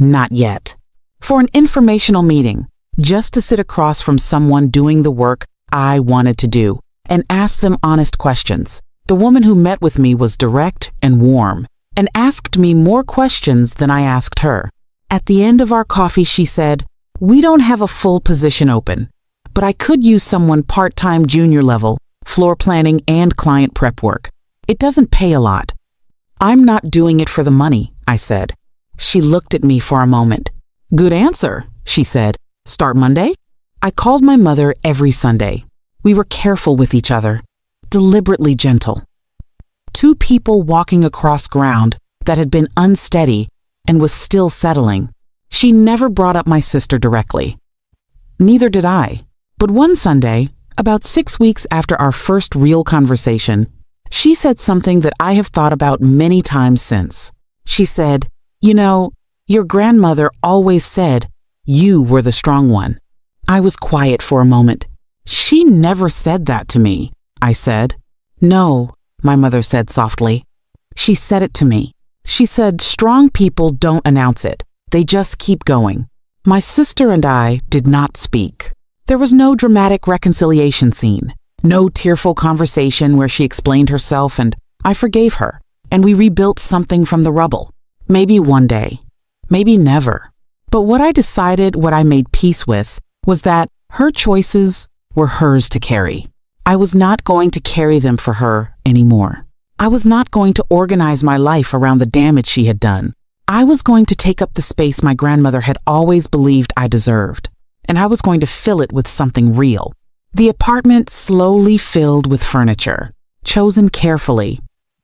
Speaker 1: Not yet. For an informational meeting, just to sit across from someone doing the work I wanted to do and ask them honest questions. The woman who met with me was direct and warm and asked me more questions than I asked her. At the end of our coffee, she said, "We don't have a full position open, but I could use someone part-time junior level, floor planning and client prep work. It doesn't pay a lot." "I'm not doing it for the money," I said. She looked at me for a moment. "Good answer," she said. "Start Monday?" I called my mother every Sunday. We were careful with each other, deliberately gentle. Two people walking across ground that had been unsteady and was still settling. She never brought up my sister directly. Neither did I. But one Sunday, about 6 weeks after our first real conversation, she said something that I have thought about many times since. She said, "You know, your grandmother always said you were the strong one." I was quiet for a moment. "She never said that to me," I said. "No," my mother said softly. "She said it to me. She said strong people don't announce it. They just keep going." My sister and I did not speak. There was no dramatic reconciliation scene, no tearful conversation where she explained herself and I forgave her, and we rebuilt something from the rubble. Maybe one day, maybe never. But what I decided, what I made peace with, was that her choices were hers to carry. I was not going to carry them for her anymore. I was not going to organize my life around the damage she had done. I was going to take up the space my grandmother had always believed I deserved, and I was going to fill it with something real. The apartment slowly filled with furniture, chosen carefully,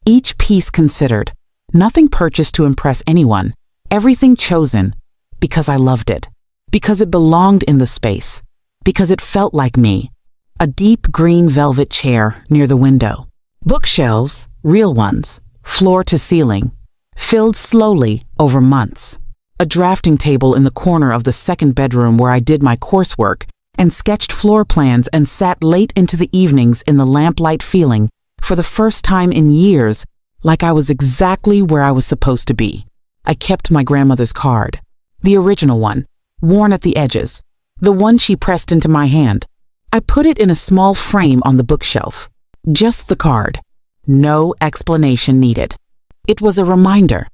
Speaker 1: each piece considered, nothing purchased to impress anyone, everything chosen because I loved it, because it belonged in the space, because it felt like me. A deep green velvet chair near the window. Bookshelves, real ones, floor to ceiling, filled slowly over months. A drafting table in the corner of the second bedroom where I did my coursework and sketched floor plans and sat late into the evenings in the lamplight feeling, for the first time in years, like I was exactly where I was supposed to be. I kept my grandmother's card, the original one, worn at the edges, the one she pressed into my hand. I put it in a small frame on the bookshelf. Just the card. No explanation needed. It was a reminder,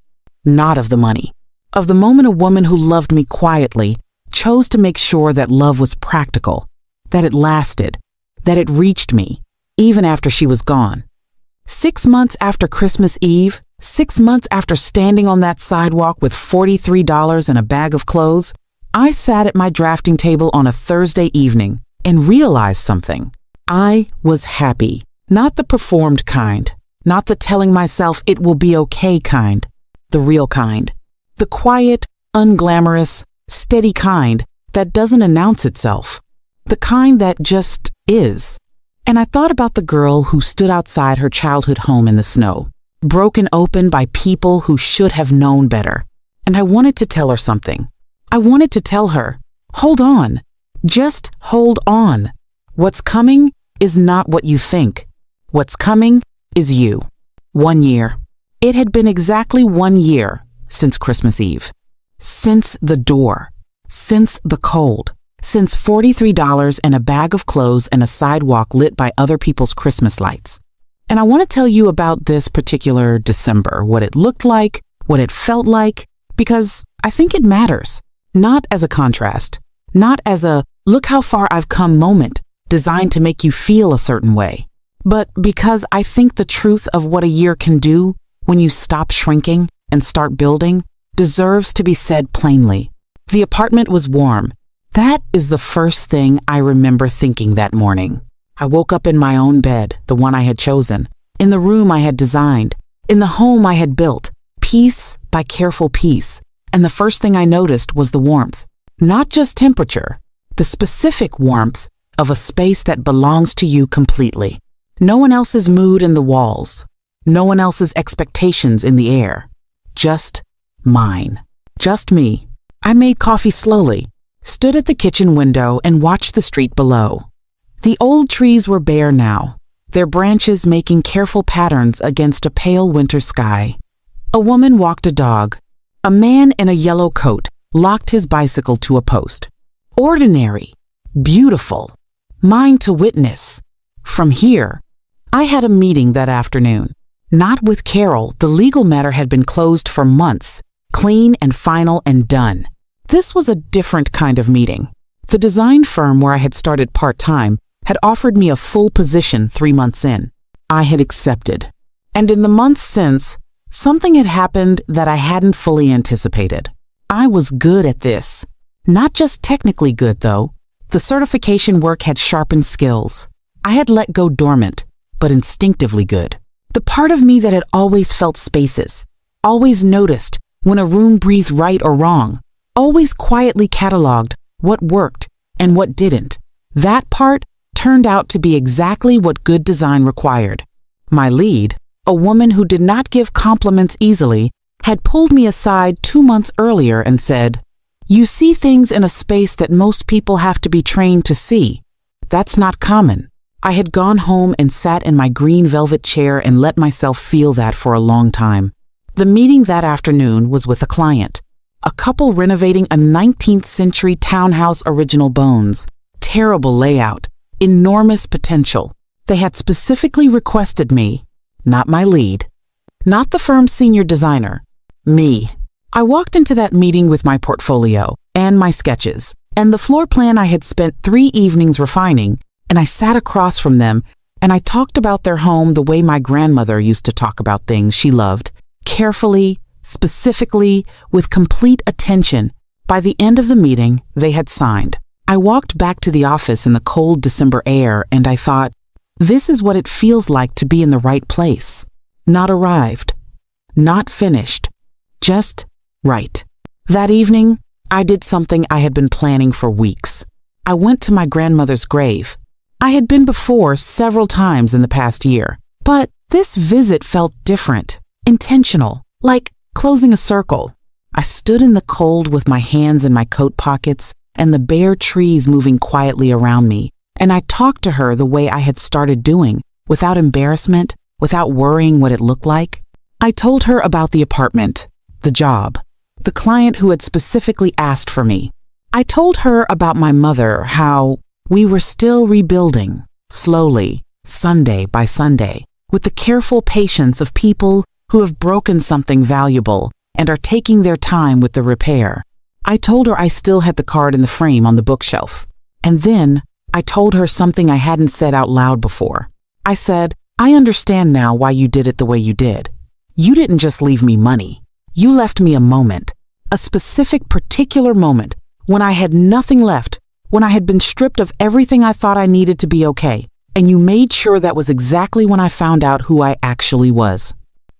Speaker 1: not of the money, of the moment a woman who loved me quietly chose to make sure that love was practical, that it lasted, that it reached me, even after she was gone. 6 months after Christmas Eve, 6 months after standing on that sidewalk with $43 and a bag of clothes, I sat at my drafting table on a Thursday evening and realized something. I was happy, not the performed kind, not the telling myself it will be okay kind, the real kind, the quiet, unglamorous, steady kind that doesn't announce itself, the kind that just is. And I thought about the girl who stood outside her childhood home in the snow, broken open by people who should have known better. And I wanted to tell her something. I wanted to tell her, hold on, just hold on. What's coming is not what you think. What's coming is you. 1 year. It had been exactly 1 year since Christmas Eve. Since the door. Since the cold. Since $43 and a bag of clothes and a sidewalk lit by other people's Christmas lights. And I want to tell you about this particular December, what it looked like, what it felt like, because I think it matters. Not as a contrast, not as a look how far I've come moment designed to make you feel a certain way, but because I think the truth of what a year can do when you stop shrinking and start building deserves to be said plainly. The apartment was warm. That is the first thing I remember thinking that morning. I woke up in my own bed, the one I had chosen, in the room I had designed, in the home I had built, piece by careful piece. And the first thing I noticed was the warmth. Not just temperature, the specific warmth of a space that belongs to you completely. No one else's mood in the walls. No one else's expectations in the air. Just mine. Just me. I made coffee slowly, stood at the kitchen window and watched the street below. The old trees were bare now, their branches making careful patterns against a pale winter sky. A woman walked a dog. A man in a yellow coat locked his bicycle to a post. Ordinary, beautiful, mine to witness. From here, I had a meeting that afternoon. Not with Carol, the legal matter had been closed for months, clean and final and done. This was a different kind of meeting. The design firm where I had started part-time had offered me a full position 3 months in. I had accepted. And in the months since, something had happened that I hadn't fully anticipated. I was good at this. Not just technically good, though. The certification work had sharpened skills. I had let go dormant, but instinctively good. The part of me that had always felt spaces, always noticed when a room breathed right or wrong, always quietly cataloged what worked and what didn't. That part turned out to be exactly what good design required. My lead, a woman who did not give compliments easily, had pulled me aside 2 months earlier and said, "You see things in a space that most people have to be trained to see. That's not common." I had gone home and sat in my green velvet chair and let myself feel that for a long time. The meeting that afternoon was with a client, a couple renovating a 19th century townhouse original bones. Terrible layout, enormous potential. They had specifically requested me, not my lead, not the firm's senior designer, me. I walked into that meeting with my portfolio and my sketches and the floor plan I had spent 3 evenings refining, and I sat across from them and I talked about their home the way my grandmother used to talk about things she loved, carefully, specifically, with complete attention. By the end of the meeting, they had signed. I walked back to the office in the cold December air and I thought, this is what it feels like to be in the right place. Not arrived. Not finished. Just right. That evening, I did something I had been planning for weeks. I went to my grandmother's grave. I had been before several times in the past year, but this visit felt different, intentional, like closing a circle. I stood in the cold with my hands in my coat pockets and the bare trees moving quietly around me, and I talked to her the way I had started doing, without embarrassment, without worrying what it looked like. I told her about the apartment, the job, the client who had specifically asked for me. I told her about my mother, how we were still rebuilding, slowly, Sunday by Sunday, with the careful patience of people who have broken something valuable and are taking their time with the repair. I told her I still had the card in the frame on the bookshelf. And then I told her something I hadn't said out loud before. I said, I understand now why you did it the way you did. You didn't just leave me money. You left me a moment, a specific, particular moment, when I had nothing left, when I had been stripped of everything I thought I needed to be okay, and you made sure that was exactly when I found out who I actually was.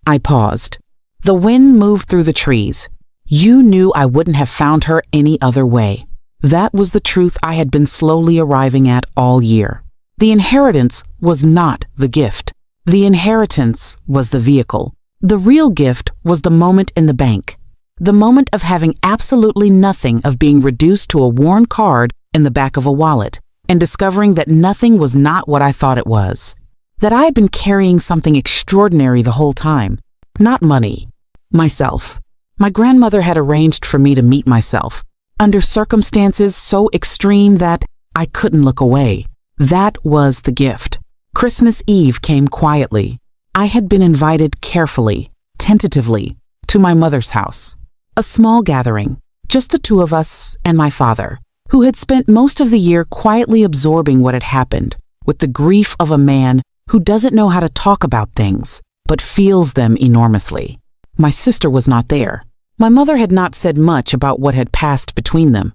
Speaker 1: I paused. The wind moved through the trees. You knew I wouldn't have found her any other way. That was the truth I had been slowly arriving at all year. The inheritance was not the gift. The inheritance was the vehicle. The real gift was the moment in the bank. The moment of having absolutely nothing, of being reduced to a worn card in the back of a wallet, and discovering that nothing was not what I thought it was. That I had been carrying something extraordinary the whole time. Not money. Myself. My grandmother had arranged for me to meet myself, under circumstances so extreme that I couldn't look away. That was the gift. Christmas Eve came quietly. I had been invited carefully, tentatively, to my mother's house. A small gathering, just the two of us and my father, who had spent most of the year quietly absorbing what had happened, with the grief of a man who doesn't know how to talk about things, but feels them enormously. My sister was not there. My mother had not said much about what had passed between them.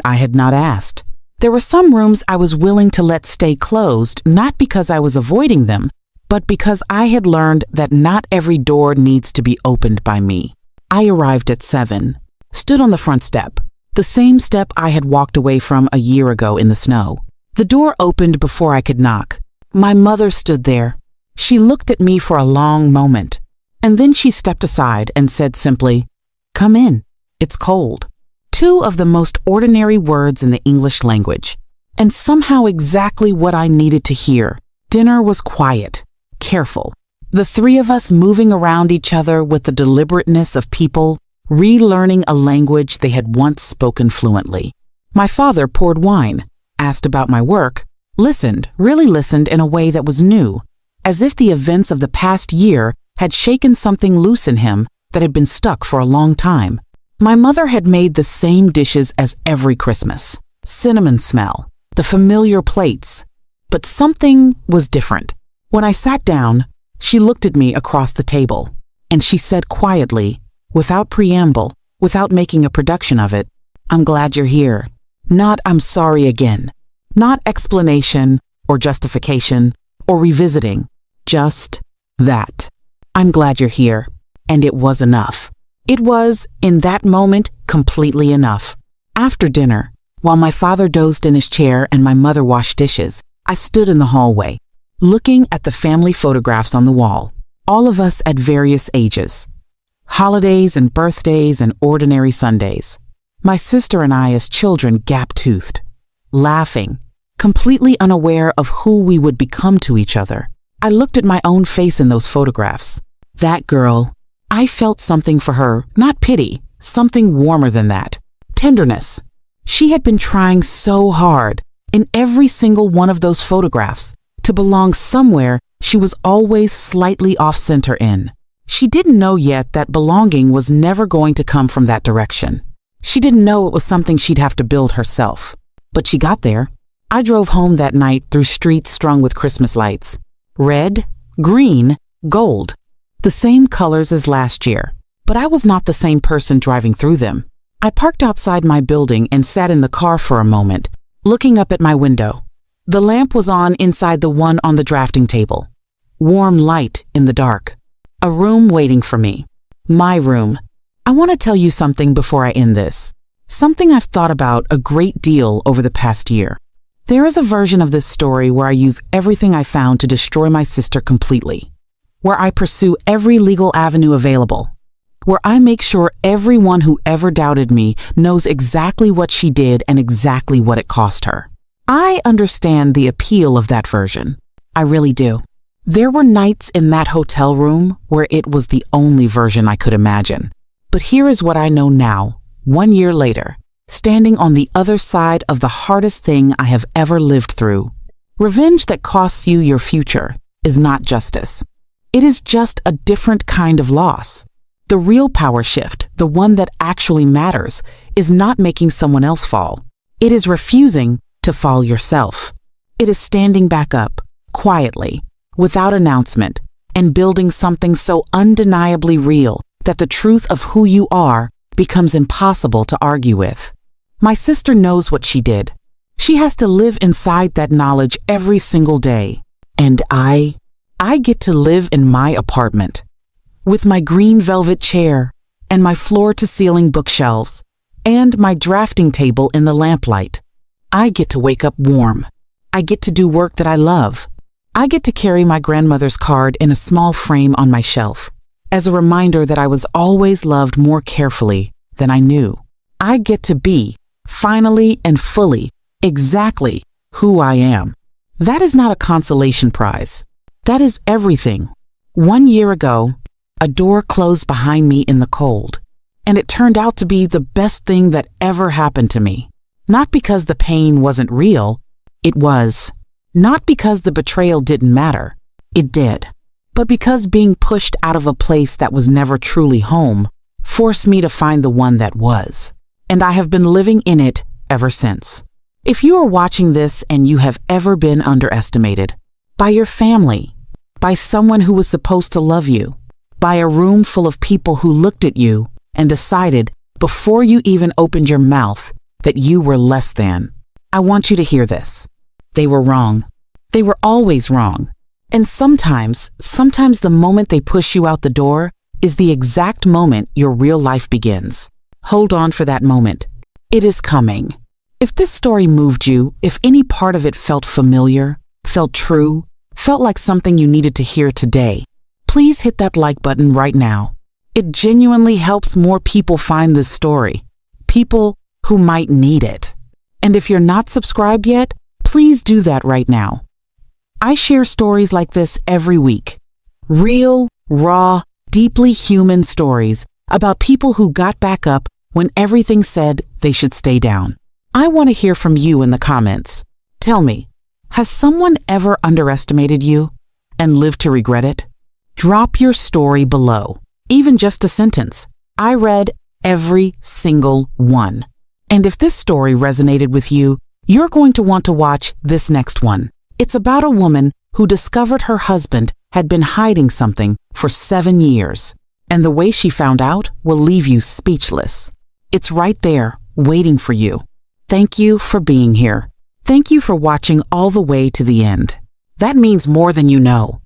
Speaker 1: I had not asked. There were some rooms I was willing to let stay closed, not because I was avoiding them, but because I had learned that not every door needs to be opened by me. I arrived at 7, stood on the front step, the same step I had walked away from a year ago in the snow. The door opened before I could knock. My mother stood there. She looked at me for a long moment, and then she stepped aside and said simply, "Come in, it's cold." Two of the most ordinary words in the English language, and somehow exactly what I needed to hear. Dinner was quiet, careful. The three of us moving around each other with the deliberateness of people relearning a language they had once spoken fluently. My father poured wine, asked about my work, listened, really listened in a way that was new, as if the events of the past year had shaken something loose in him that had been stuck for a long time. My mother had made the same dishes as every Christmas. Cinnamon smell, the familiar plates. But something was different. When I sat down, she looked at me across the table, and she said quietly, without preamble, without making a production of it, "I'm glad you're here." Not "I'm sorry again." Not explanation or justification or revisiting. Just that. "I'm glad you're here." And it was enough. It was, in that moment, completely enough. After dinner, while my father dozed in his chair and my mother washed dishes, I stood in the hallway, looking at the family photographs on the wall, all of us at various ages. Holidays and birthdays and ordinary Sundays. My sister and I as children gap-toothed, laughing, completely unaware of who we would become to each other. I looked at my own face in those photographs. That girl, I felt something for her, not pity, something warmer than that. Tenderness. She had been trying so hard, in every single one of those photographs, to belong somewhere she was always slightly off-center in. She didn't know yet that belonging was never going to come from that direction. She didn't know it was something she'd have to build herself. But she got there. I drove home that night through streets strung with Christmas lights. Red, green, gold. The same colors as last year. But I was not the same person driving through them. I parked outside my building and sat in the car for a moment, looking up at my window. The lamp was on inside the one on the drafting table. Warm light in the dark. A room waiting for me. My room. I want to tell you something before I end this. Something I've thought about a great deal over the past year. There is a version of this story where I use everything I found to destroy my sister completely. Where I pursue every legal avenue available. Where I make sure everyone who ever doubted me knows exactly what she did and exactly what it cost her. I understand the appeal of that version. I really do. There were nights in that hotel room where it was the only version I could imagine. But here is what I know now, 1 year later, standing on the other side of the hardest thing I have ever lived through. Revenge that costs you your future is not justice. It is just a different kind of loss. The real power shift, the one that actually matters, is not making someone else fall. It is refusing to fall yourself. It is standing back up, quietly, without announcement, and building something so undeniably real that the truth of who you are becomes impossible to argue with. My sister knows what she did. She has to live inside that knowledge every single day. And I get to live in my apartment, with my green velvet chair, and my floor-to-ceiling bookshelves, and my drafting table in the lamplight. I get to wake up warm. I get to do work that I love. I get to carry my grandmother's card in a small frame on my shelf, as a reminder that I was always loved more carefully than I knew. I get to be, finally and fully, exactly who I am. That is not a consolation prize. That is everything. 1 year ago, a door closed behind me in the cold, and it turned out to be the best thing that ever happened to me. Not because the pain wasn't real, it was. Not because the betrayal didn't matter, it did. But because being pushed out of a place that was never truly home forced me to find the one that was. And I have been living in it ever since. If you are watching this and you have ever been underestimated, by your family, by someone who was supposed to love you, by a room full of people who looked at you and decided before you even opened your mouth that you were less than, I want you to hear this. They were wrong. They were always wrong. And sometimes the moment they push you out the door is the exact moment your real life begins. Hold on for that moment. It is coming. If this story moved you, if any part of it felt familiar, felt true, felt like something you needed to hear today, please hit that like button right now. It genuinely helps more people find this story. People who might need it. And if you're not subscribed yet, please do that right now. I share stories like this every week. Real, raw, deeply human stories about people who got back up when everything said they should stay down. I want to hear from you in the comments. Tell me, has someone ever underestimated you and lived to regret it? Drop your story below, even just a sentence. I read every single one. And if this story resonated with you, you're going to want to watch this next one. It's about a woman who discovered her husband had been hiding something for 7 years. And the way she found out will leave you speechless. It's right there, waiting for you. Thank you for being here. Thank you for watching all the way to the end. That means more than you know.